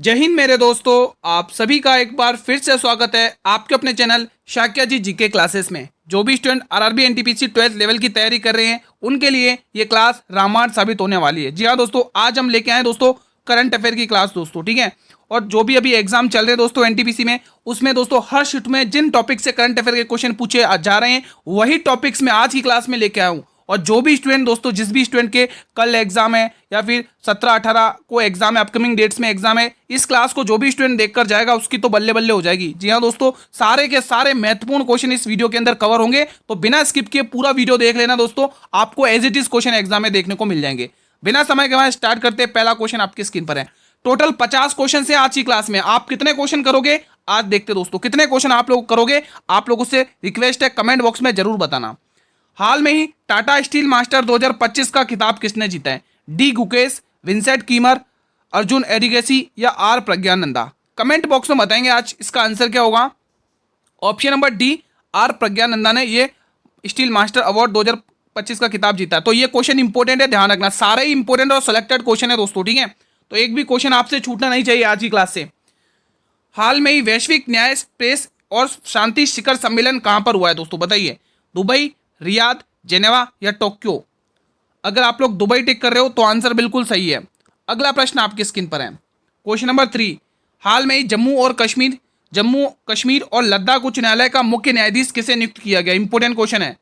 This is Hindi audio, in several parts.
जय हिंद मेरे दोस्तों। आप सभी का एक बार फिर से स्वागत है आपके अपने चैनल शाक्या जी जीके क्लासेस में। जो भी student RRB NTPC 12th level की तैयारी कर रहे हैं उनके लिए ये क्लास रामायण साबित होने वाली है। जी हाँ दोस्तों, आज हम लेके आए दोस्तों करंट अफेयर की क्लास दोस्तों, ठीक है। और जो भी अभी एग्जाम चल रहे हैं दोस्तों एनटीपीसी में, उसमें दोस्तों हर शिफ्ट में जिन टॉपिक से करंट अफेयर के क्वेश्चन पूछे जा रहे हैं वही टॉपिक्स में आज की क्लास में लेके आया हूँ। और जो भी स्टूडेंट दोस्तों, जिस भी स्टूडेंट के कल एग्जाम है या फिर 17-18 को एग्जाम है, अपकमिंग डेट्स में एग्जाम है, इस क्लास को जो भी स्टूडेंट देखकर जाएगा उसकी तो बल्ले बल्ले हो जाएगी। जी हाँ दोस्तों, सारे के सारे महत्वपूर्ण क्वेश्चन इस वीडियो के अंदर कवर होंगे, तो बिना स्किप किए पूरा वीडियो देख लेना दोस्तों। आपको as it is question exam में देखने को मिल जाएंगे। बिना समय के बाद स्टार्ट करते हैं। पहला क्वेश्चन आपकी स्क्रीन पर है। टोटल 50 क्वेश्चन से आज की क्लास में आप कितने क्वेश्चन करोगे आज देखते दोस्तों। कितने क्वेश्चन आप लोग करोगे, आप लोगों से रिक्वेस्ट है कमेंट बॉक्स में जरूर बताना। हाल में ही टाटा स्टील मास्टर 2025 का खिताब किसने जीता है? D Gukesh, Vincent Kiemer, Arjun Erigaisi या आर प्रज्ञानंदा? कमेंट बॉक्स में बताएंगे आज इसका आंसर क्या होगा। Option number D, R Praggnanandhaa ने ये स्टील मास्टर अवार्ड 2025 का खिताब जीता है। तो ये क्वेश्चन इंपॉर्टेंट है, ध्यान रखना। सारे ही इंपॉर्टेंट और सिलेक्टेड क्वेश्चन है दोस्तों, ठीक है। तो एक भी क्वेश्चन आपसे छूटना नहीं चाहिए आज की क्लास से। हाल में ही वैश्विक न्याय प्रेस और शांति शिखर सम्मेलन कहां पर हुआ है दोस्तों, बताइए। दुबई, रियाद, जेनेवा या टोक्यो? अगर आप लोग दुबई टिक कर रहे हो तो आंसर बिल्कुल सही है। अगला प्रश्न आपकी स्क्रीन पर है। क्वेश्चन नंबर 3, हाल में ही जम्मू कश्मीर और लद्दाख उच्च न्यायालय का मुख्य न्यायाधीश किसे नियुक्त किया गया? इंपोर्टेंट क्वेश्चन है।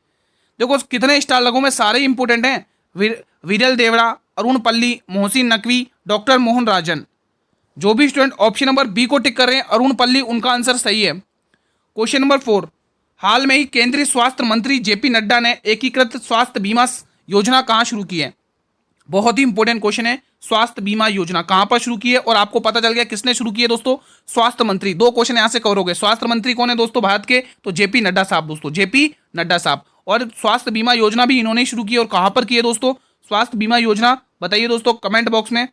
देखो कितने स्टार लगों में सारे इंपोर्टेंट हैं। विरल देवड़ा, अरुण पल्ली, मोहसिन नकवी, डॉक्टर मोहन राजन। जो भी स्टूडेंट ऑप्शन नंबर बी को टिक कर रहे हैं, अरुण पल्ली, उनका आंसर सही है। क्वेश्चन नंबर 4, हाल में ही केंद्रीय स्वास्थ्य मंत्री जेपी नड्डा ने एकीकृत स्वास्थ्य बीमा योजना कहां शुरू की है? बहुत ही इंपॉर्टेंट क्वेश्चन है। स्वास्थ्य बीमा योजना कहां पर शुरू की है? और आपको पता चल गया किसने शुरू की है दोस्तों, स्वास्थ्य मंत्री। दो क्वेश्चन यहां से कवर हो गए। स्वास्थ्य मंत्री कौन है दोस्तों भारत के? तो जेपी नड्डा साहब दोस्तों, जेपी नड्डा साहब। और स्वास्थ्य बीमा योजना भी इन्होंने शुरू की है। और कहां पर की है दोस्तों स्वास्थ्य बीमा योजना, बताइए दोस्तों कमेंट बॉक्स में।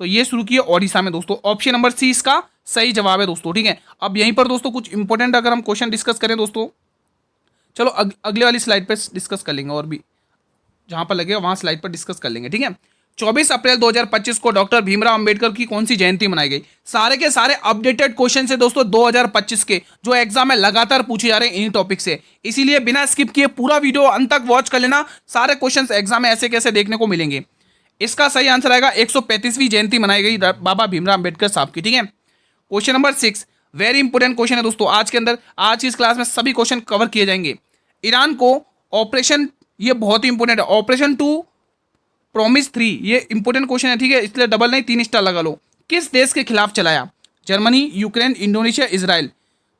तो ये शुरू की है ओडिशा में दोस्तों। ऑप्शन नंबर सी इसका सही जवाब है दोस्तों, ठीक है। अब यहीं पर दोस्तों कुछ इंपॉर्टेंट अगर हम क्वेश्चन डिस्कस करें दोस्तों, चलो अगले वाली स्लाइड पर डिस्कस कर लेंगे, और भी जहां पर लगेगा वहां स्लाइड पर डिस्कस कर लेंगे, ठीक है। 24 अप्रैल 2025 को डॉक्टर भीमराव अंबेडकर की कौन सी जयंती मनाई गई? सारे के सारे अपडेटेड क्वेश्चन से दोस्तों 2025 के जो एग्जाम है लगातार पूछे जा रहे हैं इन्हीं टॉपिक से, इसीलिए बिना स्किप किए पूरा वीडियो अंत तक वॉच कर लेना। सारे क्वेश्चन एग्जाम में ऐसे कैसे देखने को मिलेंगे। इसका सही आंसर आएगा 135वीं जयंती मनाई गई बाबा भीमराव अंबेडकर साहब की, ठीक है। Question number 6, very important question है दोस्तों। आज के अंदर आज की इस क्लास में सभी क्वेश्चन कवर किए जाएंगे। ईरान को ऑपरेशन, ये बहुत ही इंपोर्टेंट है, ऑपरेशन 2 प्रॉमिस 3, ये इंपोर्टेंट क्वेश्चन है, ठीक है। इसलिए डबल नहीं 3 स्टार लगा लो। किस देश के खिलाफ चलाया? Germany, Ukraine, Indonesia, Israel?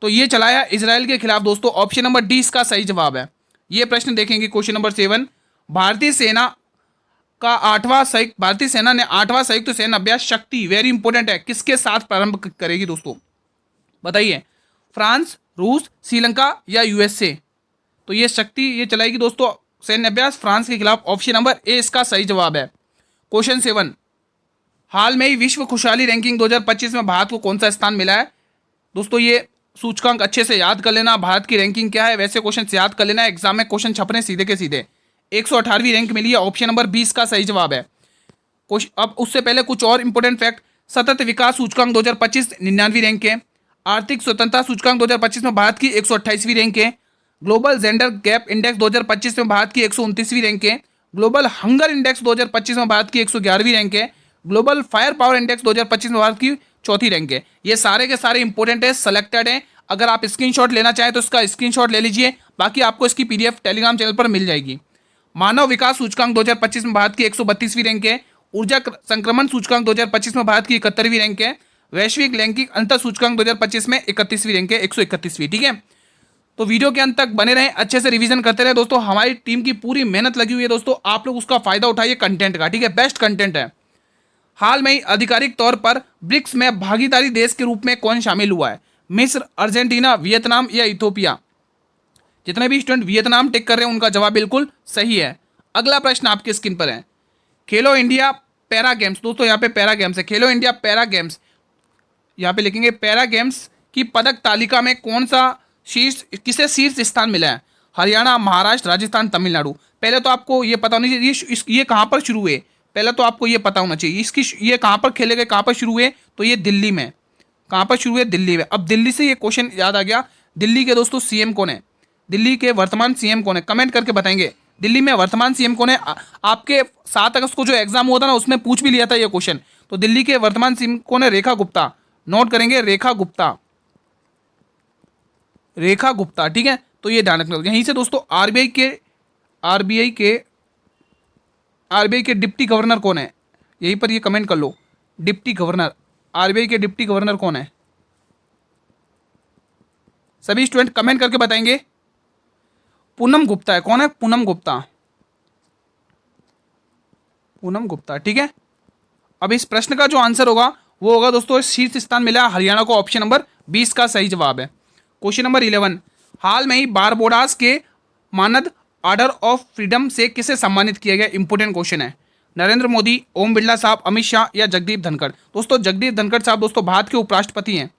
तो ये चलाया इजराइल के खिलाफ दोस्तों। ऑप्शन नंबर डी इसका सही जवाब है। ये प्रश्न देखेंगे क्वेश्चन नंबर 7, भारतीय सेना ने 8वां संयुक्त सैन्य अभ्यास शक्ति, वेरी इंपोर्टेंट है, किसके साथ प्रारंभ करेगी दोस्तों, बताइए। फ्रांस, रूस, श्रीलंका या यूएसए? तो ये शक्ति ये चलाएगी दोस्तों सैन्य अभ्यास फ्रांस के खिलाफ। ऑप्शन नंबर ए इसका सही जवाब है। क्वेश्चन 7, हाल में ही विश्व खुशहाली रैंकिंग 2025 में भारत को कौन सा स्थान मिला है? दोस्तों ये सूचकांक अच्छे से याद कर लेना, भारत की रैंकिंग क्या है वैसे क्वेश्चन याद कर लेना। एग्जाम में क्वेश्चन छप रहे हैं सीधे के सीधे। 118वीं रैंक मिली है। ऑप्शन नंबर 20 का सही जवाब है। अब उससे पहले कुछ और इंपोर्टेंट फैक्ट। सतत विकास सूचकांक 2025 99वीं रैंक है। आर्थिक स्वतंत्रता सूचकांक 2025 में भारत की 128वीं रैंक है। ग्लोबल जेंडर गैप इंडेक्स 2025 में भारत की 129वीं रैंक है। ग्लोबल हंगर इंडेक्स 2025 में भारत की 111वीं रैंक है। ग्लोबल फायर पावर इंडेक्स 2025 में भारत की 4थी रैंक है। ये सारे के सारे इंपोर्टेंट है, सेलेक्टेड है। अगर आप स्क्रीनशॉट लेना चाहें तो इसका स्क्रीनशॉट ले लीजिए, बाकी आपको इसकी पीडीएफ टेलीग्राम चैनल पर मिल जाएगी। मानव विकास सूचकांक 2025 में भारत की 132वीं रैंक है। ऊर्जा संक्रमण सूचकांक 2025 में भारत की 71वीं रैंक है। वैश्विक लैंगिक अंतर सूचकांक 2025 में 31वीं रैंक है, 131वीं, ठीक है। तो वीडियो के अंत तक बने रहें, अच्छे से रिवीजन करते रहे दोस्तों। हमारी टीम की पूरी मेहनत लगी हुई है दोस्तों, आप लोग उसका फायदा उठाइए कंटेंट का, ठीक है। बेस्ट कंटेंट है। हाल में ही आधिकारिक तौर पर ब्रिक्स में भागीदारी देश के रूप में कौन शामिल हुआ है? मिस्र, अर्जेंटीना, वियतनाम या इथोपिया? जितने भी स्टूडेंट वियतनाम टिक कर रहे हैं उनका जवाब बिल्कुल सही है। अगला प्रश्न आपकी स्क्रीन पर है। खेलो इंडिया पैरा गेम्स, दोस्तों यहाँ पे पैरा गेम्स है। खेलो इंडिया पैरा गेम्स, यहाँ पे लिखेंगे पैरा गेम्स की पदक तालिका में कौन सा किसे शीर्ष स्थान मिला है? हरियाणा, महाराष्ट्र, राजस्थान, तमिलनाडु? पहले तो आपको ये पता होना चाहिए ये कहाँ पर शुरू हुए। पहले तो आपको ये पता होना चाहिए इसकी ये कहाँ पर खेले गए, कहाँ पर शुरू हुए, तो ये दिल्ली में। कहाँ पर शुरू हुए, दिल्ली में। अब दिल्ली से ये क्वेश्चन याद आ गया, दिल्ली के दोस्तों सीएम कौन है, दिल्ली के वर्तमान सीएम कौन है, कमेंट करके बताएंगे दिल्ली में वर्तमान सीएम कौन है। आपके 7 अगस्त को जो एग्जाम हुआ था ना उसमें पूछ भी लिया था ये क्वेश्चन। तो दिल्ली के वर्तमान सीएम कौन है, रेखा गुप्ता। नोट करेंगे, रेखा गुप्ता, रेखा गुप्ता, ठीक है। तो ये ध्यान रखना। यहीं से दोस्तों आरबीआई के डिप्टी गवर्नर कौन है, यहीं पर ये कमेंट कर लो, डिप्टी गवर्नर, आरबीआई के डिप्टी गवर्नर कौन है। सभी स्टूडेंट कमेंट करके बताएंगे। पूनम गुप्ता है। कौन है, पूनम गुप्ता, पूनम गुप्ता, ठीक है। अब इस प्रश्न का जो आंसर होगा वो होगा दोस्तों, शीर्ष स्थान मिला हरियाणा को, ऑप्शन नंबर 20 का सही जवाब है। क्वेश्चन नंबर 11, हाल में ही बारबोडास के मानद ऑर्डर ऑफ फ्रीडम से किसे सम्मानित किया गया, इंपोर्टेंट क्वेश्चन है। नरेंद्र मोदी, ओम बिरला साहब, अमित शाह या जगदीप धनखड़। दोस्तों जगदीप धनखड़ साहब दोस्तों भारत के उपराष्ट्रपति हैं,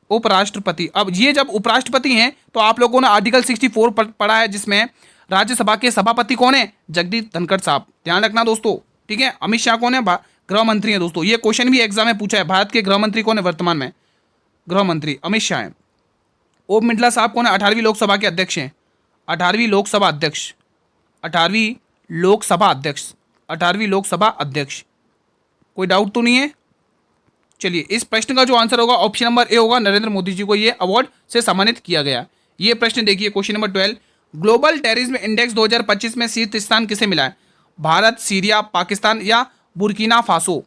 उपराष्ट्रपति। अब ये जब उपराष्ट्रपति हैं तो आप लोगों ने आर्टिकल 64 पढ़ा है जिसमें राज्यसभा के सभापति कौन है, जगदीप धनखड़ साहब, ध्यान रखना दोस्तों, ठीक है। अमित शाह कौन है, गृह मंत्री है दोस्तों, ये क्वेश्चन भी एग्जाम में पूछा है, भारत के गृह मंत्री कौन है वर्तमान में, गृह मंत्री अमित शाह है। ओम बिरला साहब कौन है, 18वीं लोकसभा के अध्यक्ष हैं, 18वीं लोकसभा अध्यक्ष, 18वीं लोकसभा अध्यक्ष, 18वीं लोकसभा अध्यक्ष। कोई डाउट तो नहीं है। चलिए इस प्रश्न का जो आंसर होगा ऑप्शन नंबर ए होगा, नरेंद्र मोदी जी को ये अवार्ड से सम्मानित किया गया। ये प्रश्न देखिए question number 12, global terrorism index 2025 में शीर्ष स्थान किसे मिला है, भारत, सीरिया, पाकिस्तान या बुर्किना फासो।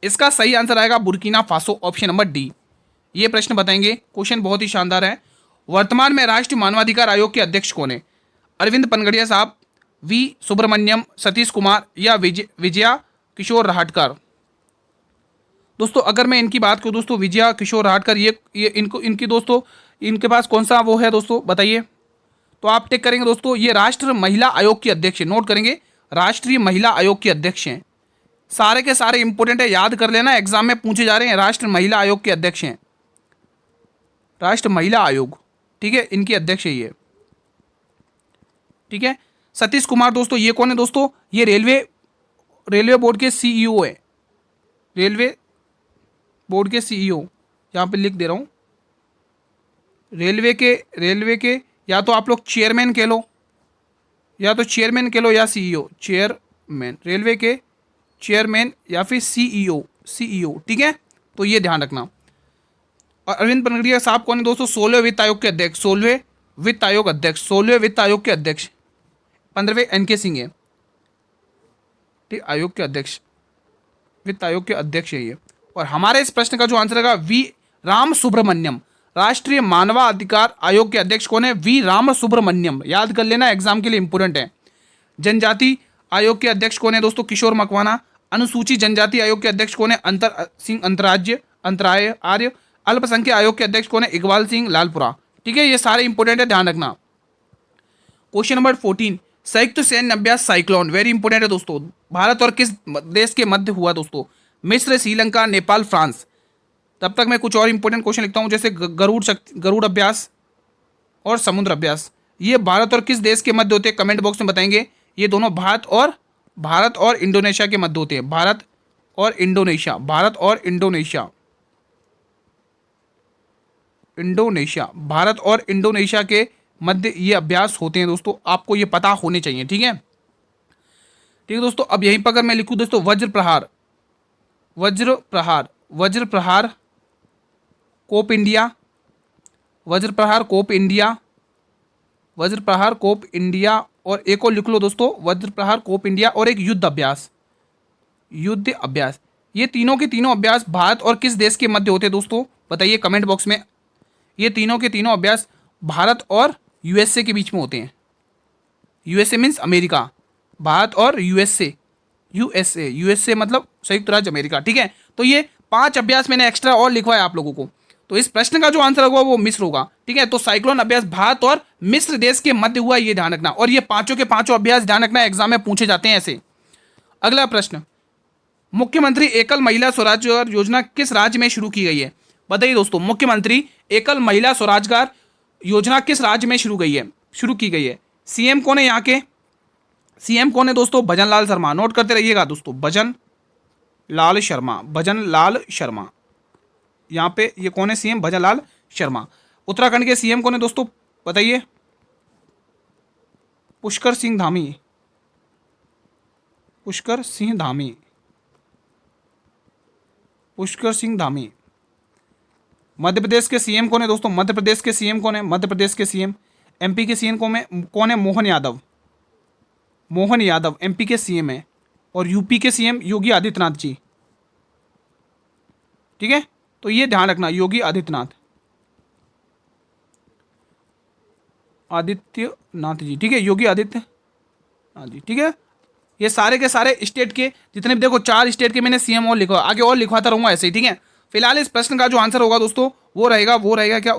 इसका सही आंसर आएगा Burkina Faso, option number D. ये प्रश्न बताएंगे, क्वेश्चन बहुत ही शानदार है। वर्तमान में राष्ट्रीय मानवाधिकार आयोग के अध्यक्ष कौन है, अरविंद पनगड़िया साहब, वी सुब्रमण्यम, सतीश कुमार या विजया किशोर राहटकर। दोस्तों अगर मैं इनकी बात करूं दोस्तों, विजया किशोर राहटकर, ये इनकी दोस्तों इनके पास कौन सा वो है दोस्तों बताइए। तो आप टिक करेंगे दोस्तों, ये राष्ट्रीय महिला आयोग की अध्यक्ष है। नोट करेंगे, राष्ट्रीय महिला आयोग के अध्यक्ष हैं। सारे के सारे इंपोर्टेंट है, याद कर लेना, एग्जाम में पूछे जा रहे हैं। राष्ट्रीय महिला आयोग के अध्यक्ष हैं, राष्ट्रीय महिला आयोग, ठीक है, इनकी अध्यक्ष है ये, ठीक है। सतीश कुमार दोस्तों ये कौन है दोस्तों, ये रेलवे बोर्ड के सीईओ है, रेलवे बोर्ड के सीईओ, यहाँ पे लिख दे रहा हूँ, रेलवे के या तो आप लोग चेयरमैन कह लो, या तो चेयरमैन कह लो या सीईओ, चेयरमैन, रेलवे के चेयरमैन या फिर सीईओ, ठीक है। तो ये ध्यान रखना। और अरविंद पनगड़िया साहब कौन है दोस्तों, 16वें वित्त आयोग के अध्यक्ष, 16वें वित्त आयोग अध्यक्ष, 16वें वित्त आयोग के अध्यक्ष। 15वें एनके सिंह है, ठीक, आयोग के अध्यक्ष, वित्त आयोग के अध्यक्ष है ये। और हमारे इस प्रश्न का जो आंसर होगा वी राम सुब्रमण्यम, राष्ट्रीय मानवाधिकार आयोग के अध्यक्ष कौन है, वी राम सुब्रमण्यम, याद कर लेना, एग्जाम के लिए इंपोर्टेंट है। जनजाति आयोग के अध्यक्ष कौन है दोस्तों, किशोर मकवाना। अनुसूचित जनजाति आयोग के अध्यक्ष कौन है, अंतर सिंह अंतराय आर्य। अल्पसंख्यक आयोग के अध्यक्ष कौन है, इकबाल सिंह लालपुरा, ठीक है। ये सारे इंपोर्टेंट है, ध्यान रखना। क्वेश्चन नंबर 14, संयुक्त सैन्य अभ्यास साइक्लोन, वेरी इंपोर्टेंट है दोस्तों, भारत और किस देश के मध्य हुआ दोस्तों, मिस्र, श्रीलंका, नेपाल, फ्रांस। तब तक मैं कुछ और इंपोर्टेंट क्वेश्चन लिखता हूं, जैसे गरुड़ अभ्यास और समुद्र अभ्यास। ये भारत और किस देश के मध्य होते हैं, कमेंट बॉक्स में बताएंगे। ये दोनों भारत और इंडोनेशिया के मध्य होते हैं, भारत और इंडोनेशिया, भारत और इंडोनेशिया, भारत और इंडोनेशिया के मध्य ये अभ्यास होते हैं दोस्तों, आपको ये पता होने चाहिए, ठीक है। ठीक है दोस्तों, अब यहीं पर अगर मैं लिखूं दोस्तों, वज्र प्रहार कोप इंडिया, वज्र प्रहार कोप इंडिया, और एक और लिख लो दोस्तों, वज्र प्रहार कोप इंडिया, और एक युद्ध अभ्यास। ये तीनों के तीनों अभ्यास भारत और किस देश के मध्य होते हैं दोस्तों, बताइए कमेंट बॉक्स में। ये तीनों के तीनों अभ्यास भारत और यूएसए के बीच में होते हैं। यूएसए मीन्स अमेरिका, भारत और यूएसए मतलब संयुक्त राज्य अमेरिका, ठीक है। तो ये 5 अभ्यास मैंने एक्स्ट्रा और लिखवाया आप लोगों को। तो इस प्रश्न का जो आंसर होगा वो मिस्र होगा, ठीक है। तो साइक्लोन अभ्यास भारत और मिस्र देश के मध्य हुआ, ये ध्यान रखना। और ये पांचों के पांचों अभ्यास ध्यान रखना, एग्जाम में पूछे जाते हैं ऐसे। अगला प्रश्न, मुख्यमंत्री एकल महिला स्वरोजगार योजना किस राज्य में शुरू की गई है, बताइए दोस्तों। मुख्यमंत्री एकल महिला स्वरोजगार योजना किस राज्य में शुरू की गई है। सीएम कौन है यहाँ के, सीएम कौन है दोस्तों? भजन लाल शर्मा। नोट करते रहिएगा दोस्तों, भजन लाल शर्मा, भजन लाल शर्मा। यहाँ पे ये कौन है सीएम? भजन लाल शर्मा। उत्तराखंड के सीएम कौन है दोस्तों? बताइए। पुष्कर सिंह धामी, पुष्कर सिंह धामी, पुष्कर सिंह धामी। मध्य प्रदेश के सीएम कौन है दोस्तों? मध्य प्रदेश के सीएम कौन है? मध्य प्रदेश के सीएम। एमपी के सीएम कौन है? मोहन यादव, मोहन यादव एमपी के सीएम है। और यूपी के सीएम योगी आदित्यनाथ जी। ठीक है, तो ये ध्यान रखना, योगी आदित्यनाथ, आदित्यनाथ जी। ठीक है, योगी आदित्यनाथ जी। ठीक है, ये सारे के सारे स्टेट के जितने भी, देखो 4 स्टेट के मैंने सीएम और लिखवा, आगे और लिखवाता रहूंगा ऐसे ही। ठीक है, फिलहाल इस प्रश्न का जो आंसर होगा दोस्तों वो रहेगा क्या?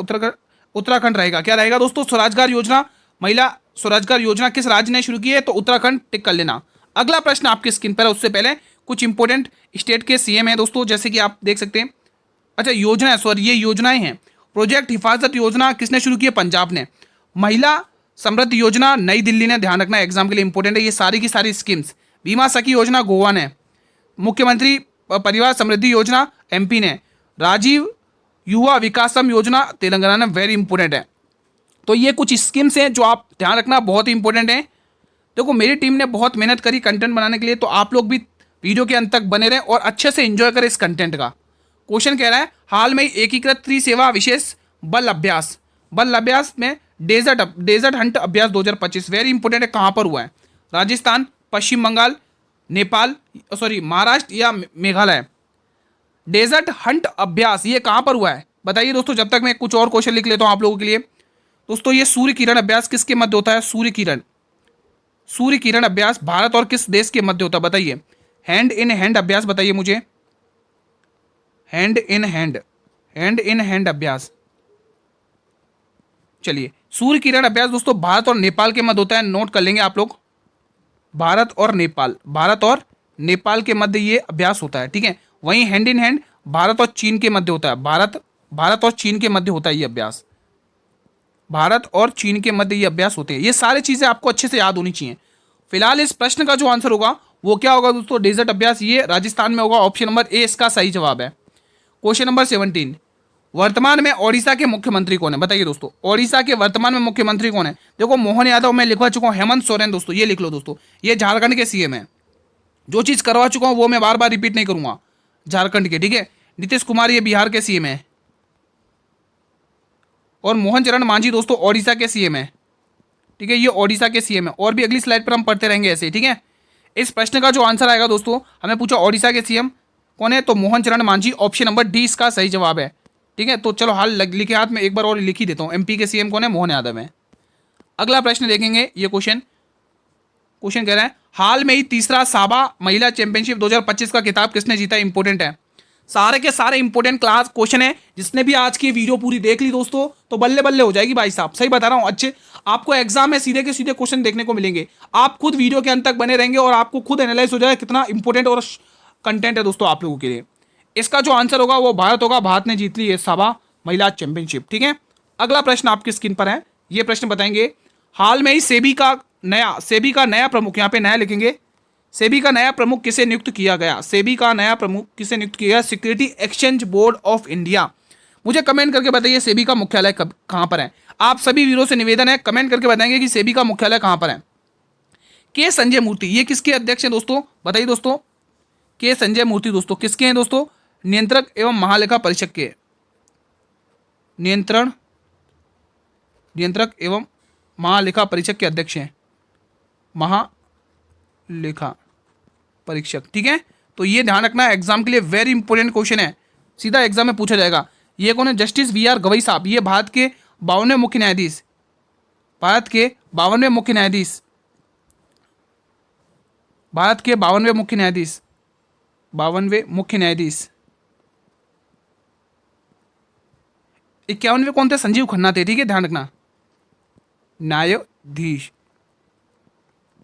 उत्तराखंड रहेगा। क्या रहेगा दोस्तों? स्वरोजगार योजना, महिला स्वरोजगार योजना किस राज्य ने शुरू की है? तो उत्तराखंड, टिक कर लेना। अगला प्रश्न आपकी स्क्रीन पर है, उससे पहले कुछ इंपोर्टेंट स्टेट के सीएम है दोस्तों, जैसे कि आप देख सकते हैं। अच्छा, योजना है, सॉरी, ये योजनाएं हैं। प्रोजेक्ट हिफाजत योजना किसने शुरू की है? पंजाब ने। महिला समृद्धि योजना नई दिल्ली ने। ध्यान रखना, एग्जाम के लिए इंपॉर्टेंट है ये सारी की सारी स्कीम्स। बीमा सखी योजना गोवा ने। मुख्यमंत्री परिवार समृद्धि योजना एमपी ने। राजीव युवा विकासम योजना तेलंगाना ने। वेरी इंपॉर्टेंट है। तो ये कुछ स्कीम्स हैं जो आप ध्यान रखना, बहुत ही इंपॉर्टेंट है। देखो, मेरी टीम ने बहुत मेहनत करी कंटेंट बनाने के लिए, तो आप लोग भी वीडियो के अंत तक बने रहें और अच्छे से एंजॉय करें इस कंटेंट का। क्वेश्चन कह रहा है, हाल में एकीकृत त्रिसेवा विशेष बल अभ्यास में डेजर्ट हंट अभ्यास 2025 वेरी इंपॉर्टेंट है। कहाँ पर हुआ है? राजस्थान, पश्चिम बंगाल, नेपाल, सॉरी महाराष्ट्र या मेघालय। डेजर्ट हंट अभ्यास ये कहाँ पर हुआ है बताइए दोस्तों, जब तक मैं कुछ और क्वेश्चन लिख लेता हूँ आप लोगों के लिए। दोस्तों, ये सूर्य किरण अभ्यास किसके मध्य होता है? सूर्य किरण अभ्यास भारत और किस देश के मध्य होता है? बताइए। हैंड इन हैंड अभ्यास, बताइए मुझे। हैंड इन हैंड अभ्यास। चलिए, सूर्य किरण अभ्यास दोस्तों भारत और नेपाल के मध्य होता है। नोट कर लेंगे आप लोग, भारत और नेपाल के मध्य ये अभ्यास होता है। ठीक है, वहीं हैंड इन हैंड भारत और चीन के मध्य होता है। भारत और चीन के मध्य होता है ये अभ्यास। भारत और चीन के मध्य ये अभ्यास होते हैं। ये सारी चीजें आपको अच्छे से याद होनी चाहिए। फिलहाल इस प्रश्न का जो आंसर होगा वो क्या होगा दोस्तों? डेजर्ट अभ्यास ये राजस्थान में होगा। ऑप्शन नंबर ए इसका सही जवाब है। क्वेश्चन नंबर 17, वर्तमान में ओडिशा के मुख्यमंत्री कौन है? बताइए दोस्तों, ओडिशा के वर्तमान में मुख्यमंत्री कौन है? देखो, मोहन यादव मैं लिखवा चुका हूँ, हेमंत सोरेन दोस्तों, ये लिख लो दोस्तों। ये झारखंड के सीएम है। जो चीज करवा चुका हूँ वो मैं बार बार रिपीट नहीं करूंगा। झारखंड के, ठीक है। नीतीश कुमार ये बिहार के सीएम है। और मोहन चरण मांझी दोस्तों ओडिशा के सीएम है। ठीक है, ये ओडिशा के सीएम है। और भी अगली स्लाइड पर हम पढ़ते रहेंगे ऐसे, ठीक है। इस प्रश्न का जो आंसर आएगा दोस्तों, हमें पूछा ओडिशा के सीएम कौन है, तो मोहन चरण मांझी। ऑप्शन नंबर डी इसका सही जवाब है। ठीक है, तो चलो हाल लिखे हाथ में एक बार और लिख ही देता हूँ। एमपी के सीएम कौन है? मोहन यादव है। अगला प्रश्न देखेंगे। ये क्वेश्चन कह रहा है, हाल में ही तीसरा साबा महिला चैंपियनशिप 2025 का खिताब किसने जीता? इंपॉर्टेंट है, सारे के सारे इंपॉर्टेंट क्लास क्वेश्चन है। जिसने भी आज की वीडियो पूरी देख ली दोस्तों, तो बल्ले बल्ले हो जाएगी भाई साहब, सही बता रहा हूँ। अच्छे आपको एग्जाम में सीधे के सीधे क्वेश्चन देखने को मिलेंगे। आप खुद वीडियो के अंत तक बने रहेंगे और आपको खुद एनालाइज हो जाएगा कितना इंपॉर्टेंट और कंटेंट है दोस्तों आप लोगों के लिए। इसका जो आंसर होगा वो भारत होगा। भारत ने जीत ली है साबा महिला चैंपियनशिप। ठीक है, अगला प्रश्न आपकी स्क्रीन पर है। ये प्रश्न बताएंगे, हाल में ही सेबी का नया प्रमुख, यहाँ पे नया लिखेंगे, सेबी का नया प्रमुख किसे नियुक्त किया गया? सेबी का नया प्रमुख किसे नियुक्त किया गया? Security exchange board of India. मुझे कमेंट करके बताइए सेबी का मुख्यालय कहां पर है। आप सभी वीरों से निवेदन है, कमेंट करके बताएंगे कि सेबी का मुख्यालय कहां पर है। के संजय मूर्ति ये किसके अध्यक्ष हैं दोस्तों? बताइए दोस्तों। के संजय मूर्ति दोस्तों किसके हैं दोस्तों? नियंत्रक एवं महालेखा परीक्षक के, नियंत्रक एवं महालेखा परीक्षक के अध्यक्ष हैं, महालेखा परीक्षक। ठीक है, तो ये ध्यान रखना, एग्जाम के लिए वेरी इंपॉर्टेंट क्वेश्चन है, सीधा एग्जाम में पूछा जाएगा। ये कौन है? जस्टिस वीआर गवई साहब। ये भारत के 52वें मुख्य न्यायाधीश, भारत के 52वें मुख्य न्यायाधीश, भारत के 52वें मुख्य न्यायाधीश, 52वें मुख्य न्यायाधीश। 51वें कौन थे? संजीव खन्ना थे। ठीक है, ध्यान रखना, न्यायाधीश।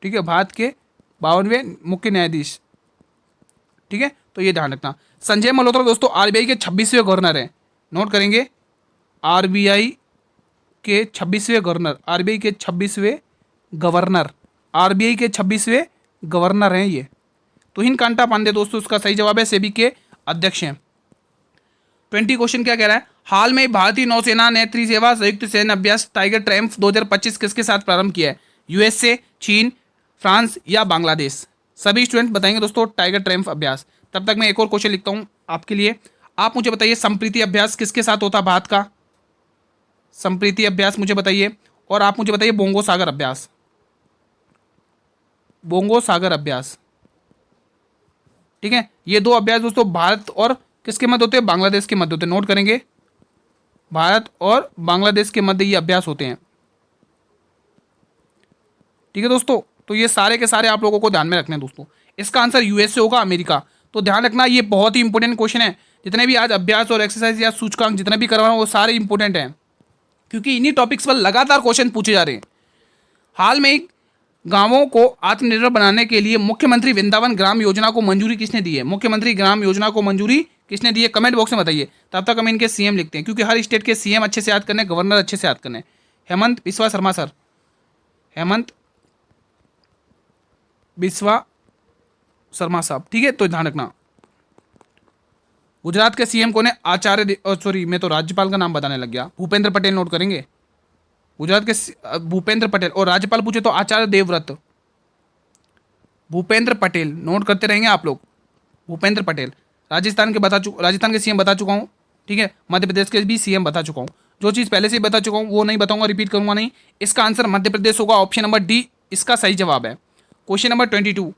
ठीक है, भारत के 52वें मुख्य न्यायाधीश। ठीक है, तो ये ध्यान रखना। संजय मल्होत्रा दोस्तों आरबीआई के 26वें गवर्नर हैं। नोट करेंगे, आरबीआई के 26वें गवर्नर, आरबीआई के 26वें गवर्नर। आरबीआई के 26वें गवर्नर हैं ये। तुहिन कांता पांडे दोस्तों इसका सही जवाब है, सेबी के अध्यक्ष हैं। 20 क्वेश्चन क्या कह रहा है, हाल में भारतीय नौसेना ने त्रिसेवा संयुक्त सैन्य अभ्यास टाइगर ट्रायम्फ 2025 किसके साथ प्रारंभ किया है? यूएसए, चीन, फ्रांस या बांग्लादेश? सभी स्टूडेंट बताएंगे दोस्तों टाइगर ट्रायम्फ अभ्यास। तब तक मैं एक और क्वेश्चन लिखता हूं आपके लिए। आप मुझे बताइए संप्रीति अभ्यास किसके साथ होता है भारत का? संप्रीति अभ्यास मुझे बताइए। और आप मुझे बताइए बोंगो सागर अभ्यास, बोंगो सागर अभ्यास, ठीक है। ये दो अभ्यास दोस्तों भारत और किसके मध्य होते हैं? बांग्लादेश के मध्य होते हैं। नोट करेंगे, भारत और बांग्लादेश के मध्य ये अभ्यास होते हैं, ठीक है दोस्तों। तो ये सारे के सारे आप लोगों को ध्यान में रखने हैं दोस्तों। इसका आंसर यूएसए होगा, अमेरिका। तो ध्यान रखना, ये बहुत ही इंपॉर्टेंट क्वेश्चन है। जितने भी आज अभ्यास और एक्सरसाइज या सूचकांक जितने भी करवा रहा हूं वो सारे इंपॉर्टेंट हैं, क्योंकि इन्हीं टॉपिक्स पर लगातार क्वेश्चन पूछे जा रहे हैं। हाल में गांवों को आत्मनिर्भर बनाने के लिए मुख्यमंत्री वृंदावन ग्राम योजना को मंजूरी किसने दी है? मुख्यमंत्री ग्राम योजना को मंजूरी किसने दी है? कमेंट बॉक्स में बताइए। तब तक हम इनके सीएम लिखते हैं, क्योंकि हर स्टेट के सीएम अच्छे से याद करने, गवर्नर अच्छे से याद करने। हेमंत बिस्वा शर्मा सर, हेमंत बिस्वा शर्मा साहब, ठीक है। तो ध्यान रखना। गुजरात के सीएम कौन है? आचार्य सॉरी मैं तो राज्यपाल का नाम बताने लग गया, भूपेंद्र पटेल। नोट करेंगे, गुजरात के भूपेंद्र पटेल। और राज्यपाल पूछे तो आचार्य देवव्रत, भूपेंद्र पटेल। नोट करते रहेंगे आप लोग, भूपेंद्र पटेल। राजस्थान के सीएम बता चुका हूँ, ठीक है। मध्य प्रदेश के भी सीएम बता चुका हूँ। जो चीज़ पहले से ही बता चुका हूँ वो नहीं बताऊंगा, रिपीट करूंगा नहीं। इसका आंसर मध्य प्रदेश होगा, ऑप्शन नंबर डी इसका सही जवाब है। क्वेश्चन नंबर 22,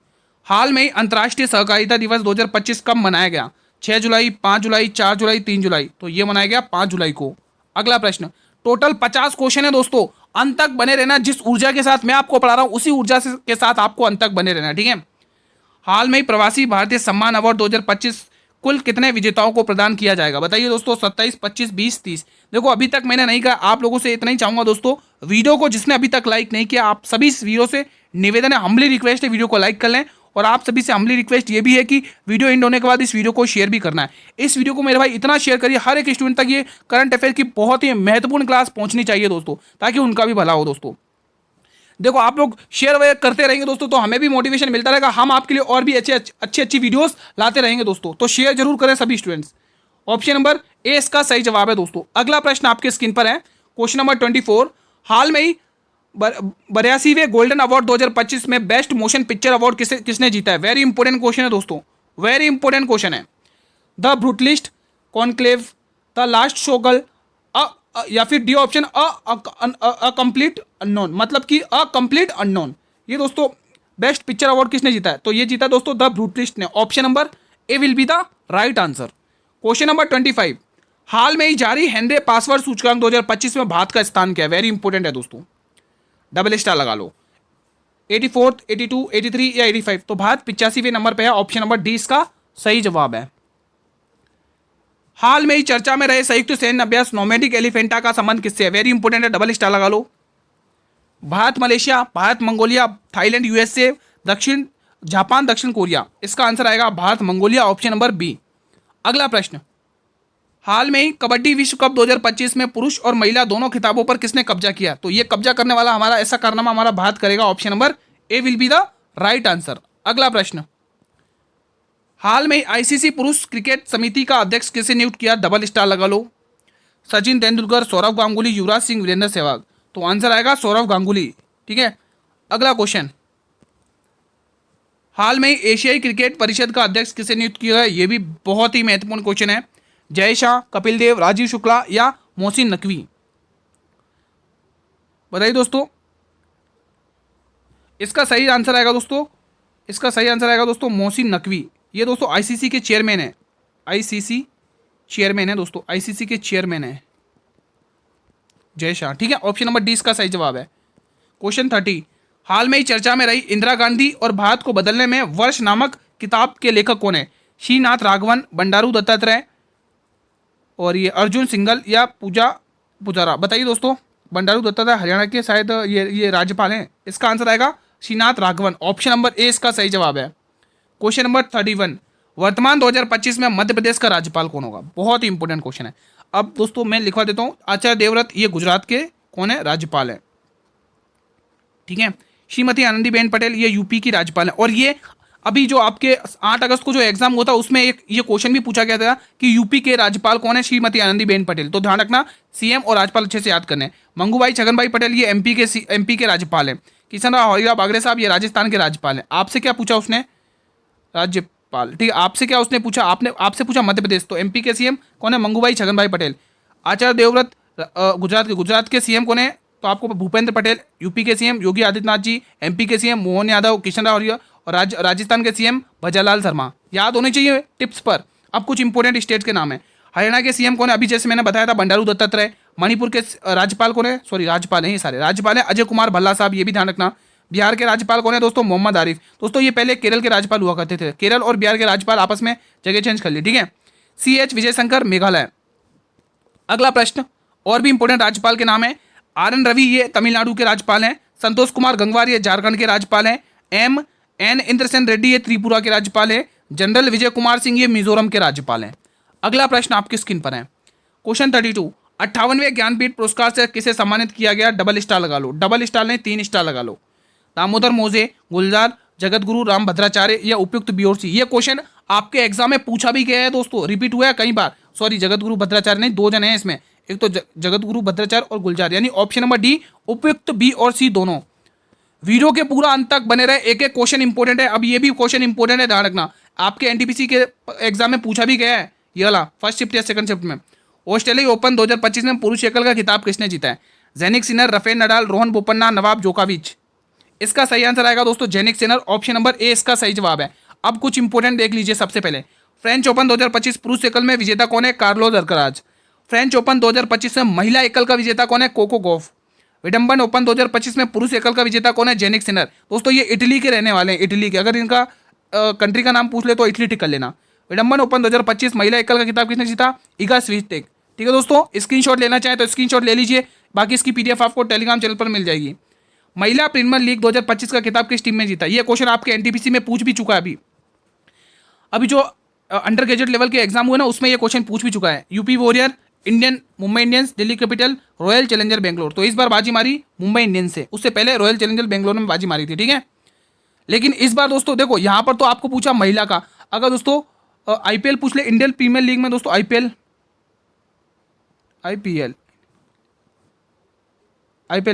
हाल में अंतर्राष्ट्रीय सहकारिता दिवस 2025 कब मनाया गया? 6 जुलाई, 5 जुलाई, 4 जुलाई, 3 जुलाई? तो ये मनाया गया 5 जुलाई को। अगला प्रश्न, टोटल 50 क्वेश्चन है दोस्तों, अंत तक बने रहना। जिस ऊर्जा के साथ मैं आपको पढ़ा रहा हूं उसी ऊर्जा के साथ आपको अंत तक बने रहना, ठीक है। हाल में प्रवासी भारतीय सम्मान अवार्ड 2025 कुल कितने विजेताओं को प्रदान किया जाएगा? बताइए दोस्तों, 27, 25, 20, 30? देखो अभी तक मैंने नहीं कहा, आप लोगों से इतना ही चाहूंगा दोस्तों, वीडियो को जिसने अभी तक लाइक नहीं किया, आप सभी वीडियो से निवेदन है, हम्बली रिक्वेस्ट है, वीडियो को लाइक कर लें। और आप सभी से हम्बली रिक्वेस्ट ये भी है कि वीडियो एंड होने के बाद इस वीडियो को शेयर भी करना है। इस वीडियो को मेरे भाई इतना शेयर करिए, हर एक स्टूडेंट तक ये करंट अफेयर की बहुत ही महत्वपूर्ण क्लास पहुंचनी चाहिए दोस्तों, ताकि उनका भी भला हो दोस्तों। देखो आप लोग शेयर वगैरह करते रहेंगे दोस्तों, तो हमें भी मोटिवेशन मिलता रहेगा, हम आपके लिए और भी अच्छी वीडियोस लाते रहेंगे दोस्तों। तो शेयर जरूर करें सभी स्टूडेंट्स। ऑप्शन नंबर ए इसका सही जवाब है दोस्तों। अगला प्रश्न आपके स्क्रीन पर है, क्वेश्चन नंबर 24, हाल में ही 82वें गोल्डन अवार्ड 2025 में बेस्ट मोशन पिक्चर अवार्ड किसने जीता है? वेरी इंपॉर्टेंट क्वेश्चन है दोस्तों, वेरी इंपॉर्टेंट क्वेश्चन है। The brutalist, conclave, the last showgirl, या फिर D option a complete unknown, मतलब कि अ कंप्लीट अननोन। ये दोस्तों बेस्ट पिक्चर अवार्ड किसने जीता है? तो ये जीता दोस्तों द ब्रूटलिस्ट ने। Option number A will be the right answer. Question number 25, हाल में ही जारी हेनरी पासवर्ड सूचकांक 2025 में भारत का स्थान क्या है? वेरी इंपॉर्टेंट है दोस्तों, डबल स्टार लगा लो। 84, 82, 83 या 85? तो भारत 85वें नंबर पे है, ऑप्शन नंबर डी इसका सही जवाब है। हाल में ही चर्चा में रहे संयुक्त सैन्य अभ्यास नोमैडिक एलिफेंटा का संबंध किससे है? वेरी इंपॉर्टेंट है, डबल स्टार लगा लो। Bharat Malaysia, Bharat Mongolia, Thailand USA, दक्षिण जापान, दक्षिण कोरिया? इसका आंसर आएगा Bharat Mongolia, option number B. अगला प्रश्न, हाल में ही कबड्डी विश्व कप 2025 में पुरुष और महिला दोनों खिताबों पर किसने कब्जा किया? तो ये कब्जा करने वाला हमारा ऐसा कारनामा हमारा भारत करेगा, option number A will be the right answer. अगला प्रश्न, हाल में आईसीसी पुरुष क्रिकेट समिति का अध्यक्ष किसे नियुक्त किया? डबल स्टार लगा लो। सचिन तेंदुलकर, सौरव गांगुली, युवराज सिंह, वीरेंद्र सहवाग? तो आंसर आएगा सौरव गांगुली, ठीक है। अगला क्वेश्चन, हाल में एशियाई क्रिकेट परिषद का अध्यक्ष किसे नियुक्त किया है? यह भी बहुत ही महत्वपूर्ण क्वेश्चन है। जय शाह, कपिल देव, राजीव शुक्ला या मोहसिन नकवी? बताइए दोस्तों, इसका सही आंसर आएगा दोस्तों, इसका सही आंसर आएगा दोस्तों मोहसिन नकवी। ये दोस्तों आईसीसी के चेयरमैन है, आईसीसी चेयरमैन है दोस्तों, आईसीसी के चेयरमैन है जय शाह, ठीक है। ऑप्शन नंबर डी इसका सही जवाब है। क्वेश्चन 30, हाल में ही चर्चा में रही इंदिरा गांधी और भारत को बदलने में वर्ष नामक किताब के लेखक कौन है? श्रीनाथ राघवन, बंडारू दत्तात्रेय, और ये अर्जुन सिंघल या पूजा पुजारा? बताइए दोस्तों, बंडारू दत्तात्रेय हरियाणा के शायद ये राज्यपाल हैं। इसका आंसर आएगा Srinath Raghavan, option number A इसका सही जवाब है। क्वेश्चन नंबर 31, वर्तमान 2025 में मध्य प्रदेश का राज्यपाल कौन होगा? बहुत ही इंपॉर्टेंट क्वेश्चन है। अब दोस्तों मैं लिखवा देता हूं, आचार्य देवव्रत ये गुजरात के कौन है? राज्यपाल है, ठीक है। श्रीमती आनंदीबेन पटेल ये यूपी की राज्यपाल है। और ये अभी जो आपके 8 अगस्त को जो एग्जाम हुआ था उसमें एक ये क्वेश्चन भी पूछा गया था कि यूपी के राज्यपाल कौन है, श्रीमती आनंदीबेन पटेल। तो ध्यान रखना, सीएम और राज्यपाल अच्छे से याद करने। मंगूभाई छगनभाई पटेल ये एमपी के राज्यपाल है। किशन राव हरिराव बागड़े साहब ये राजस्थान के राज्यपाल है। आपसे क्या पूछा उसने, राज्यपाल, ठीक है। आपसे क्या उसने पूछा, आपसे पूछा मध्य प्रदेश, तो एमपी के सीएम कौन है, मंगूभाई छगनभाई पटेल। आचार्य देवव्रत गुजरात के सीएम कौन है, तो आपको भूपेंद्र पटेल। यूपी के सीएम योगी आदित्यनाथ जी, एमपी के सीएम मोहन यादव, किशन राव हरियाणा, और राजस्थान के सीएम भजनलाल शर्मा। याद होने चाहिए टिप्स पर। अब कुछ इंपोर्टेंट स्टेट्स के नाम है। हरियाणा के सीएम कौन है, अभी जैसे मैंने बताया था बंडारू दत्तात्रेय। मणिपुर के राज्यपाल कौन है, सॉरी राज्यपाल है ये सारे राज्यपाल है, अजय कुमार भल्ला साहब, ये भी ध्यान रखना। बिहार के राज्यपाल कौन है दोस्तों, मोहम्मद आरिफ। दोस्तों ये पहले केरल के राज्यपाल हुआ करते थे, केरल और बिहार के राज्यपाल आपस में जगह चेंज कर ली, ठीक है। CH विजयशंकर मेघालय। अगला प्रश्न और भी इंपोर्टेंट राज्यपाल के नाम है। RN रवि ये तमिलनाडु के राज्यपाल हैं। संतोष कुमार गंगवार ये झारखंड के राज्यपाल हैं। MN इंद्रसेन रेड्डी ये त्रिपुरा के राज्यपाल हैं। जनरल विजय कुमार सिंह ये मिजोरम के राज्यपाल हैं। अगला प्रश्न आपकी स्क्रीन पर है, क्वेश्चन 32। 58वें ज्ञानपीठ पुरस्कार से किसे सम्मानित किया गया, डबल स्टार लगा लो, डबल स्टार नहीं 3 स्टार लगा लो। दामोदर मोजे, गुलजार, जगत गुरु राम भद्राचार्य या उपयुक्त बी और सी। ये क्वेश्चन आपके एग्जाम में पूछा भी गया है दोस्तों, रिपीट हुआ है कई बार। सॉरी जगत गुरु भद्राचार्य नहीं, 2 जन हैं इसमें, एक तो जगत गुरु भद्राचार्य और गुलजार, यानी ऑप्शन नंबर डी उपयुक्त बी और सी दोनों। वीडियो के पूरा अंत तक बने रहे, एक एक क्वेश्चन इंपॉर्टेंट है। अब ये भी क्वेश्चन इंपॉर्टेंट है, ध्यान रखना, आपके एनटीपीसी के एग्जाम में पूछा भी गया है ये वाला, फर्स्ट शिफ्ट या सेकंड शिफ्ट में। ऑस्ट्रेलिया ओपन 2025 में पुरुष एकल का खिताब किसने जीता है, Jannik Sinner, Rafael Nadal, Rohan Bopanna, Novak जोकोविच। इसका सही आंसर आएगा दोस्तों Jannik Sinner, option number A इसका सही जवाब है। अब कुछ इंपॉर्टेंट देख लीजिए। सबसे पहले फ्रेंच ओपन 2025 पुरुष एकल में विजेता कौन है, कार्लोस अल्कराज। फ्रेंच ओपन 2025 में महिला एकल का विजेता कौन है, कोको गॉफ। विडम्बन ओपन 2025 में पुरुष एकल का विजेता कौन है, जेनिक सिनर। दोस्तों ये इटली के रहने वाले हैं, इटली के। अगर इनका कंट्री का नाम पूछ ले तो इटली टिक कर लेना। विडम्बन ओपन 2025 महिला एकल का खिताब किसने जीता, इगा स्विटेक। ठीक है दोस्तों, स्क्रीनशॉट लेना चाहे तो स्क्रीनशॉट ले लीजिए, बाकी इसकी पीडीएफ आपको टेलीग्राम चैनल पर मिल जाएगी। महिला प्रीमियर लीग 2025 का खिताब किस टीम में जीता, ये क्वेश्चन आपके एनटीपीसी में पूछ भी चुका है। अभी जो अंडर ग्रेजुएट लेवल के एग्जाम हुए ना उसमें ये क्वेश्चन पूछ भी चुका है। UP warrior, Indian, Mumbai Indians, Delhi capital, royal challenger Bangalore. तो इस बार बाजी मारी मुंबई इंडियंस से, उससे पहले रॉयल चैलेंजर बेंगलोर में बाजी मारी थी, ठीक है। लेकिन इस बार दोस्तों देखो यहाँ पर तो आपको पूछा महिला का, अगर दोस्तों आईपीएल पूछ ले, इंडियन प्रीमियर लीग में दोस्तों आईपीएल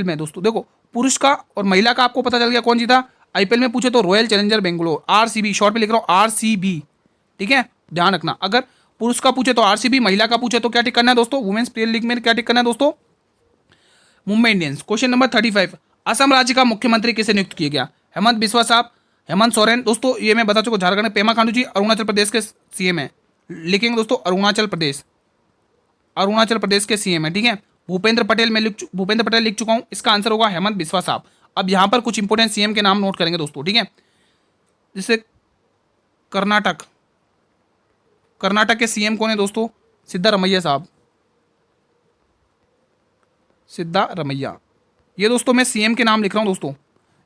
में दोस्तों देखो पुरुष का और महिला का आपको पता चल गया कौन जीता। आईपीएल में पूछे तो royal challenger Bangalore, RCB, short में लिख रहा हूं आरसीबी, ठीक है, ध्यान रखना। अगर पुरुष का पूछे तो आरसीबी, महिला का पूछे तो क्या टिक करना है दोस्तों, वुमेन्स प्रीमियर लीग में क्या टिक करना है दोस्तों, Mumbai Indians. Question number 35, Assam राज्य का मुख्यमंत्री किसे नियुक्त किया गया, हेमंत बिस्वा साहब, हेमंत सोरेन। दोस्तों ये मैं बता चुका, झारखंड में पेमा खांडू जी अरुणाचल प्रदेश के सीएम है, लिखेंगे दोस्तों अरुणाचल प्रदेश के सीएम है, ठीक है। भूपेंद्र पटेल लिख चुका हूं, इसका आंसर होगा हेमंत बिस्वा साहब। अब यहां पर कुछ इंपोर्टेंट सीएम के नाम नोट करेंगे दोस्तों, ठीक है। जैसे कर्नाटक के सीएम कौन है दोस्तों, सिद्धारमैया साहब, सिद्धारमैया। ये दोस्तों मैं सीएम के नाम लिख रहा हूं दोस्तों,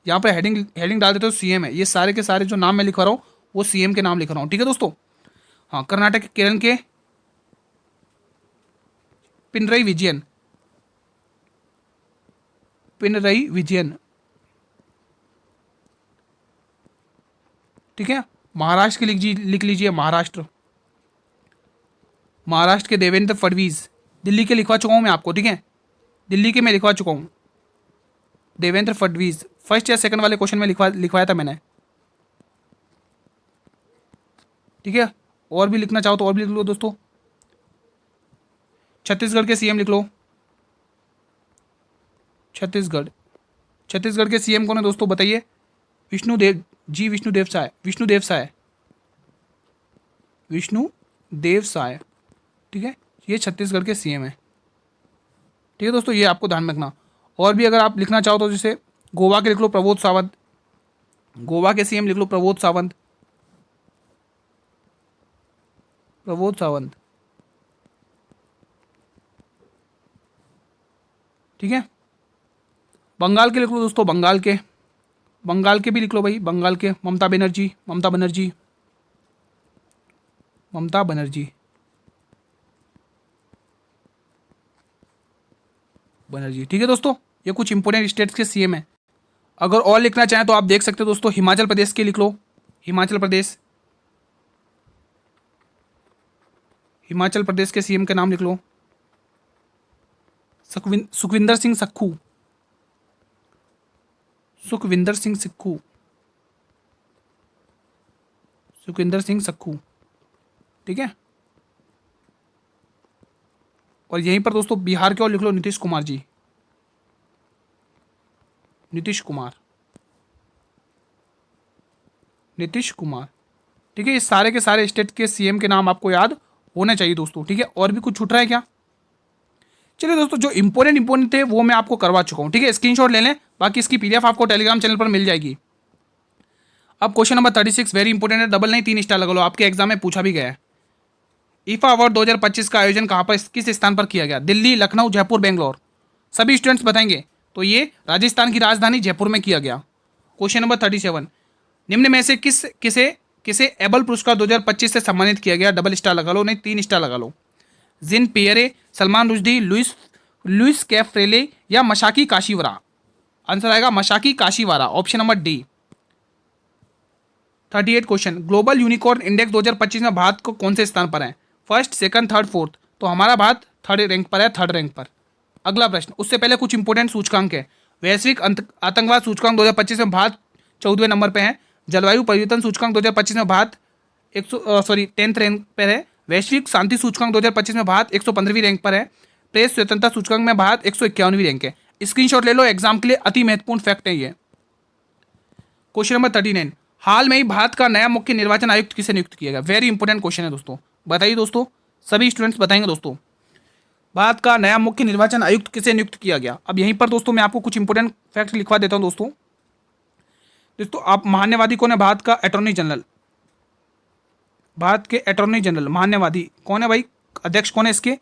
यहाँ पर हेडिंग डाल देते हो सीएम है, ये सारे के सारे जो नाम मैं लिख रहा हूँ वो सीएम के नाम लिख रहा हूँ, ठीक है दोस्तों। हाँ, कर्नाटक के केरल के पिनरई विजयन, ठीक है। महाराष्ट्र के लिख लीजिए महाराष्ट्र के देवेंद्र फडणवीस। दिल्ली के लिखवा चुका हूं मैं आपको, ठीक है, दिल्ली के मैं लिखवा चुका हूं देवेंद्र फडणवीस, फर्स्ट या सेकंड वाले क्वेश्चन में लिखवाया था मैंने, ठीक है। और भी लिखना चाहो तो और भी लिख लो दोस्तों। छत्तीसगढ़ के सीएम लिख लो, छत्तीसगढ़ के सीएम कौन है दोस्तों बताइए, विष्णुदेव साय, ठीक है, ये छत्तीसगढ़ के सीएम है, ठीक है दोस्तों, ये आपको ध्यान रखना। और भी अगर आप लिखना चाहो तो जैसे गोवा के लिख लो प्रमोद सावंत, गोवा के सीएम लिख लो प्रमोद सावंत, ठीक है। बंगाल के लिख लो दोस्तों, बंगाल के भी लिख लो भाई, बंगाल के ममता बनर्जी, ठीक है दोस्तों। ये कुछ इंपोर्टेंट स्टेट्स के सीएम है। अगर और लिखना चाहें तो आप देख सकते हो दोस्तों, हिमाचल प्रदेश के लिख लो, हिमाचल प्रदेश, हिमाचल प्रदेश के सीएम का नाम लिख लो, सुखविंदर सिंह सुक्खू, सुखविंदर सिंह सुक्खू, सुखविंदर सिंह सुक्खू, ठीक है। और यहीं पर दोस्तों बिहार के और लिख लो, नीतीश कुमार जी, नीतीश कुमार, नीतीश कुमार, ठीक है। ये सारे के सारे स्टेट के सीएम के नाम आपको याद होने चाहिए दोस्तों, ठीक है। और भी कुछ छूट रहा है क्या? चलिए दोस्तों, जो इंपॉर्टेंट थे वो मैं आपको करवा चुका हूँ, ठीक है। स्क्रीनशॉट ले लें, बाकी इसकी पीडीएफ आपको टेलीग्राम चैनल पर मिल जाएगी। अब क्वेश्चन नंबर 36 वेरी इंपॉर्टेंट है, डबल नहीं 3 स्टार लगा लो, आपके एग्जाम में पूछा भी गया है। ईफा अवार्ड 2025 का आयोजन कहाँ पर, किस स्थान पर किया गया? दिल्ली, लखनऊ, जयपुर, बेंगलोर? सभी स्टूडेंट्स बताएंगे। तो ये राजस्थान की राजधानी जयपुर में किया गया। क्वेश्चन नंबर 37, निम्न में से किसे किसे एबल पुरस्कार 2025 से सम्मानित किया गया? डबल स्टार लगा लो, नहीं 3 स्टार लगा लो। Jean Pierre, Salman Rushdie, Louis Louis कैफ्रेले या मशाकी काशीवारा? आंसर आएगा Masaki Kashiwara, option number D. 38 question, global unicorn index 2025 में भारत को कौन से स्थान पर है? First, second, third, fourth? तो हमारा भारत थर्ड रैंक पर है, थर्ड रैंक पर। अगला प्रश्न, उससे पहले कुछ इंपोर्टेंट सूचकांक है। वैश्विक आतंकवाद सूचकांक 2025 में भारत 14वें नंबर पर है। जलवायु परिवर्तन सूचकांक 2025 में भारत 10th रैंक पर है। वैश्विक शांति सूचकांक 2025 में भारत 115वीं रैंक पर है। प्रेस स्वतंत्रता सूचकांक में भारत 151वीं रैंक है। स्क्रीनशॉट ले लो, एग्जाम के लिए अति महत्वपूर्ण फैक्ट है ये। क्वेश्चन नंबर 39, हाल में ही भारत का नया मुख्य निर्वाचन आयुक्त किसे नियुक्त किया गया? वेरी इंपॉर्टेंट क्वेश्चन है दोस्तों, बताइए दोस्तों, सभी स्टूडेंट्स बताएंगे दोस्तों, भारत का नया मुख्य निर्वाचन आयुक्त किसे नियुक्त किया गया? अब यहीं पर दोस्तों मैं आपको कुछ इंपॉर्टेंट फैक्ट लिखवा देता हूं दोस्तों। आप महान्यवादी कौन है? भारत का अटॉर्नी जनरल, भारत के अटॉर्नी जनरल महान्यवादी कौन है भाई? अध्यक्ष कौन है इसके?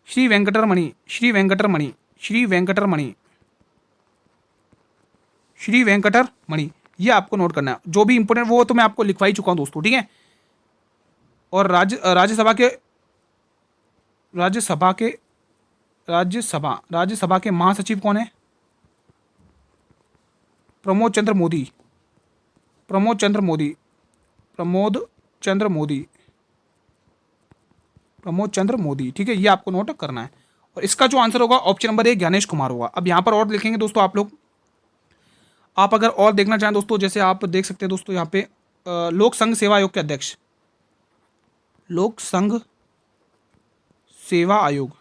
श्री वेंकटरमणि, श्री वेंकटरमणि, श्री वेंकटरमणि, श्री वेंकटरमणि। ये आपको नोट करना है। जो भी इंपोर्टेंट वो तो मैं आपको लिखवा ही चुका हूं दोस्तों, ठीक है। और राज्यसभा के महासचिव कौन है? प्रमोद चंद्र मोदी, प्रमोद चंद्र मोदी, प्रमोद चंद्र मोदी, प्रमोद चंद्र मोदी, ठीक है। ये आपको नोट करना है। और इसका जो आंसर होगा ऑप्शन नंबर 1 ज्ञानेश कुमार होगा। अब यहाँ पर और लिखेंगे दोस्तों आप लोग, आप अगर और देखना चाहें दोस्तों, जैसे आप देख सकते हैं दोस्तों यहाँ पे लोक संघ सेवा आयोग के अध्यक्ष, लोक संघ सेवा आयोग,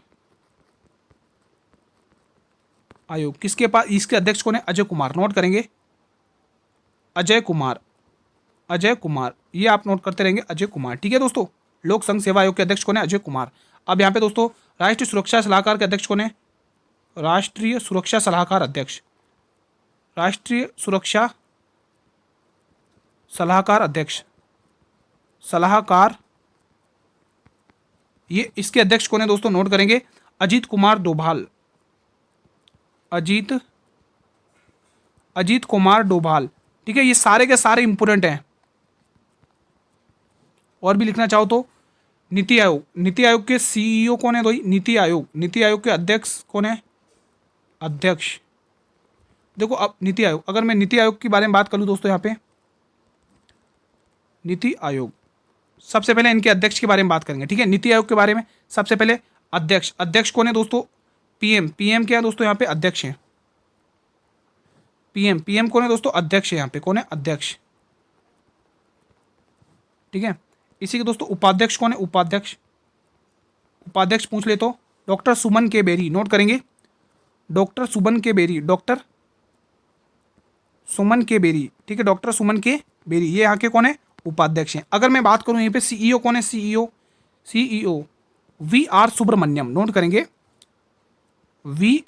किसके पास, इसके अध्यक्ष कौन है? अजय कुमार। नोट करेंगे, अजय कुमार, अजय कुमार, ये आप नोट करते रहेंगे, अजय कुमार, ठीक है दोस्तों। लोक संघ सेवा आयोग के अध्यक्ष कौन है? अजय कुमार। अब यहाँ पे दोस्तों राष्ट्रीय सुरक्षा सलाहकार के अध्यक्ष कौन है? राष्ट्रीय सुरक्षा सलाहकार अध्यक्ष, राष्ट्रीय सुरक्षा सलाहकार अध्यक्ष, सलाहकार, ये इसके अध्यक्ष कौन है दोस्तों? नोट करेंगे, अजीत कुमार डोभाल, अजीत कुमार डोभाल, ठीक है। ये सारे के सारे इंपोर्टेंट हैं। और भी लिखना चाहो तो नीति आयोग, नीति आयोग के सीईओ कौन है भाई? नीति आयोग, नीति आयोग के अध्यक्ष कौन है? अध्यक्ष, देखो अब नीति आयोग, अगर मैं नीति आयोग के बारे में बात करूं दोस्तों, यहाँ पे नीति आयोग, सबसे पहले इनके अध्यक्ष के बारे में बात करेंगे, ठीक है। नीति आयोग के बारे में सबसे पहले अध्यक्ष, अध्यक्ष कौन है दोस्तों? पीएम, पीएम क्या है दोस्तों? यहाँ पे अध्यक्ष हैं। पीएम, पीएम कौन है दोस्तों? अध्यक्ष है। यहाँ पे कौन है? अध्यक्ष, ठीक है। इसी के दोस्तों उपाध्यक्ष कौन है? उपाध्यक्ष, उपाध्यक्ष पूछ ले तो डॉक्टर सुमन के बेरी। नोट करेंगे, डॉक्टर सुमन के बेरी, डॉक्टर सुमन के बेरी, ठीक है, डॉक्टर सुमन के बेरी, ये यहाँ के कौन है? उपाध्यक्ष हैं। अगर मैं बात करूं यहाँ पे सीईओ कौन है? CEO, CEO V R Subramaniam. Note करेंगे, वी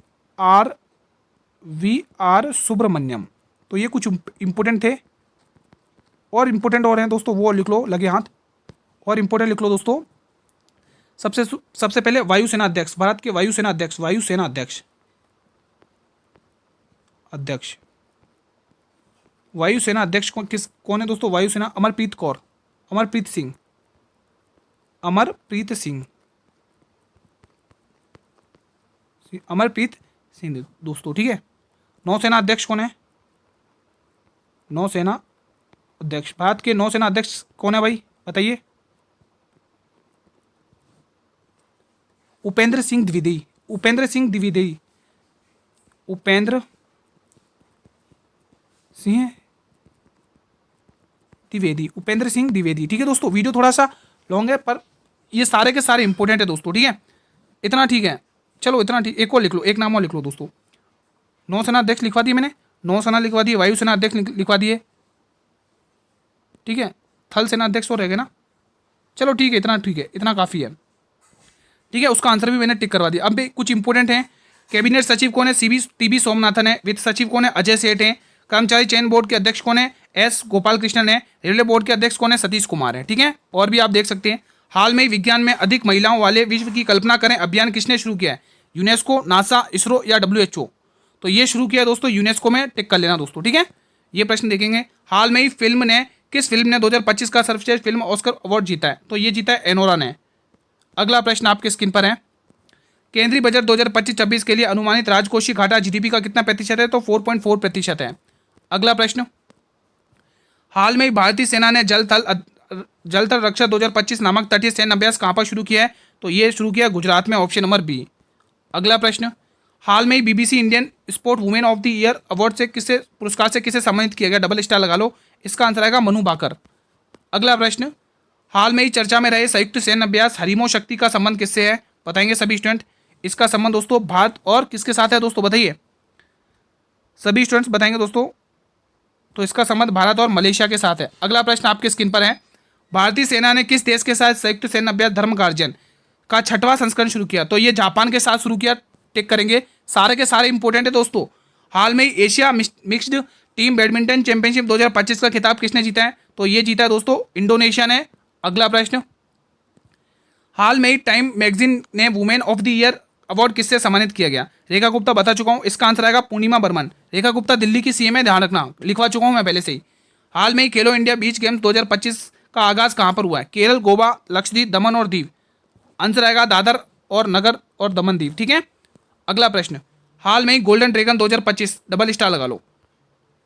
आर सुब्रमण्यम। तो ये कुछ इंपोर्टेंट थे। और इंपोर्टेंट और हैं दोस्तों, वो लिख लो लगे हाथ, और इंपोर्टेंट लिख लो दोस्तों। सबसे पहले वायुसेना अध्यक्ष, भारत के वायुसेना अध्यक्ष, वायुसेना अध्यक्ष, अध्यक्ष, वायुसेना अध्यक्ष कौन है दोस्तों? वायुसेना अमरप्रीत कौर, अमरप्रीत सिंह, अमरप्रीत सिंह, अमरप्रीत सिंह दोस्तों, ठीक है। नौसेना अध्यक्ष कौन है? नौसेना अध्यक्ष, भारत के नौसेना अध्यक्ष कौन है भाई, बताइए। उपेंद्र सिंह द्विवेदी, उपेंद्र सिंह द्विवेदी, उपेंद्र सिंह द्विवेदी, उपेंद्र सिंह द्विवेदी। ठीक है दोस्तों, वीडियो थोड़ा सा लॉन्ग है पर ये सारे के सारे इंपॉर्टेंट है दोस्तों। ठीक है, इतना ठीक है, चलो इतना ठीक। एक और लिख लो, एक नाम और लिख लो दोस्तों। नौसेना अध्यक्ष लिखवा दिए मैंने, नौसेना लिखवा दिए, वायुसेना अध्यक्ष लिखवा दिए। ठीक है, थल सेना अध्यक्ष और रहेगा ना, चलो ठीक है, इतना ठीक है, इतना काफ़ी है। ठीक है, उसका आंसर भी मैंने टिक करवा दिया। अब भी कुछ इंपॉर्टेंट है। कैबिनेट सचिव कौन है, टीबी सोमनाथन है। वित्त सचिव कौन है, अजय सेठ है। कर्मचारी चयन बोर्ड के अध्यक्ष कौन है, एस गोपाल कृष्णन है। रेलवे बोर्ड के अध्यक्ष कौन है, सतीश कुमार है। ठीक है, और भी आप देख सकते हैं। हाल में विज्ञान में अधिक महिलाओं वाले विश्व की कल्पना करें अभियान किसने शुरू किया है, यूनेस्को, नासा, इसरो या WHO। तो ये शुरू किया दोस्तों यूनेस्को में, टिक कर लेना दोस्तों। ठीक है, ये प्रश्न देखेंगे। हाल में ही किस फिल्म ने 2025 का सर्वश्रेष्ठ फिल्म ऑस्कर अवार्ड जीता है, तो ये जीता है एनोरा ने। अगला प्रश्न आपके स्क्रीन पर है। केंद्रीय बजट 2025-26 के लिए अनुमानित राजकोषीय घाटा GDP का कितना प्रतिशत है, तो 4.4% है। अगला प्रश्न, हाल में ही भारतीय सेना ने जल थल रक्षा 2025 नामक तटीय सैन्य अभ्यास कहाँ पर शुरू किया है, तो ये शुरू किया गुजरात में, ऑप्शन नंबर बी। अगला प्रश्न, हाल में ही BBC Indian sport women of the year award से पुरस्कार से किसे सम्मानित किया गया, डबल स्टार लगा लो। इसका आंसर आएगा मनु बाकर। अगला प्रश्न, हाल में ही चर्चा में रहे संयुक्त सैन्य अभ्यास हरिमो शक्ति का संबंध किससे है, बताएंगे सभी स्टूडेंट। इसका संबंध दोस्तों भारत और किसके साथ है दोस्तों, बताइए सभी स्टूडेंट्स बताएंगे दोस्तों। तो इसका संबंध भारत और मलेशिया के साथ है। अगला प्रश्न आपके स्क्रीन पर है। भारतीय सेना ने किस देश के साथ संयुक्त सैन्य अभ्यास धर्म गार्जियन का 6वां संस्करण शुरू किया, तो ये जापान के साथ शुरू किया, टिक करेंगे। सारे के सारे इंपॉर्टेंट है दोस्तों। हाल में ही Asia mixed team badminton championship 2025 का खिताब किसने जीता है, तो ये जीता है दोस्तों इंडोनेशिया ने। अगला प्रश्न, हाल में ही टाइम मैगजीन ने women of the year award किससे सम्मानित किया गया, रेखा गुप्ता, बता चुका हूं। इसका आंसर आएगा पूर्णिमा बर्मन। रेखा गुप्ता दिल्ली की CM है, ध्यान रखना, लिखवा चुका हूं मैं पहले से ही। हाल में ही खेलो इंडिया बीच गेम्स 2025 का आगाज कहां पर हुआ है, केरल, गोवा, लक्षद्वीप, दमन और दीव। आंसर आएगा दादर और नगर और दमन दीव। ठीक है, अगला प्रश्न, हाल में ही गोल्डन ड्रैगन 2025 डबल स्टार लगा लो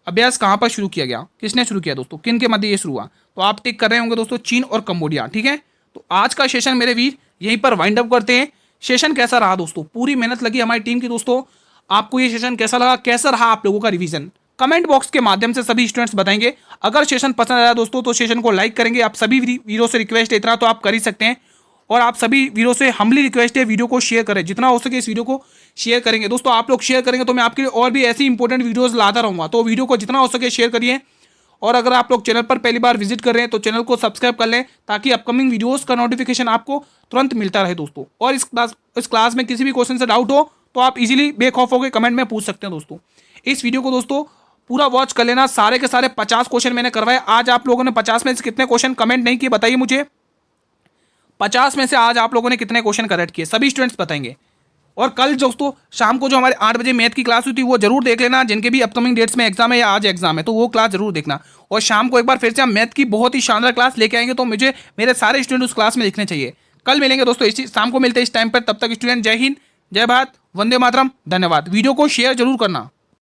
अभ्यास कहां पर शुरू किया गया, किसने शुरू किया दोस्तों, किन के मध्य ये शुरू हुआ, तो आप टिक कर रहे होंगे दोस्तों, चीन और कंबोडिया। ठीक है, तो आज का सेशन मेरे वीर यहीं पर वाइंड अप करते हैं। सेशन कैसा रहा दोस्तों, पूरी मेहनत लगी हमारी टीम की दोस्तों। आपको ये सेशन कैसा लगा, कैसा रहा आप लोगों का रिवीजन, कमेंट बॉक्स के माध्यम से सभी स्टूडेंट्स बताएंगे। अगर सेशन पसंद आया दोस्तों तो सेशन को लाइक करेंगे। आप सभी वीरों से रिक्वेस्ट है, इतना तो आप कर ही सकते हैं। और आप सभी वीरों से हम्बली रिक्वेस्ट है, वीडियो को शेयर करें, जितना हो सके इस वीडियो को शेयर करेंगे दोस्तों। आप लोग शेयर करेंगे तो मैं आपके लिए और भी ऐसी इंपॉर्टेंट वीडियोस लाता रहूँगा, तो वीडियो को जितना हो सके शेयर करिए। और अगर आप लोग चैनल पर पहली बार विजिट कर रहे हैं तो चैनल को सब्सक्राइब कर लें, ताकि अपकमिंग वीडियोस का नोटिफिकेशन आपको तुरंत मिलता रहे दोस्तों। और इस क्लास में किसी भी क्वेश्चन से डाउट हो तो आप इजीली बेखौफ होकर कमेंट में पूछ सकते हैं दोस्तों। इस वीडियो को दोस्तों पूरा वॉच कर लेना। सारे के सारे 50 क्वेश्चन मैंने करवाए। आज आप लोगों ने 50 में से कितने क्वेश्चन कमेंट नहीं किए, बताइए मुझे। 50 में से आज आप लोगों ने कितने क्वेश्चन करेक्ट किए, सभी स्टूडेंट्स बताएंगे। और कल दोस्तों शाम को जो हमारे 8 बजे मैथ की क्लास हुई थी वो जरूर देख लेना, जिनके भी अपकमिंग डेट्स में एग्जाम है या आज एग्जाम है, तो वो क्लास जरूर देखना। और शाम को एक बार फिर से हम मैथ की बहुत ही शानदार क्लास लेके आएंगे, तो मुझे मेरे सारे स्टूडेंट उस क्लास में लिखने चाहिए। कल मिलेंगे दोस्तों, शाम को मिलते हैं इस टाइम पर। तब तक स्टूडेंट जय हिंद, जय भारत, वंदे मातरम, धन्यवाद। वीडियो को शेयर जरूर करना।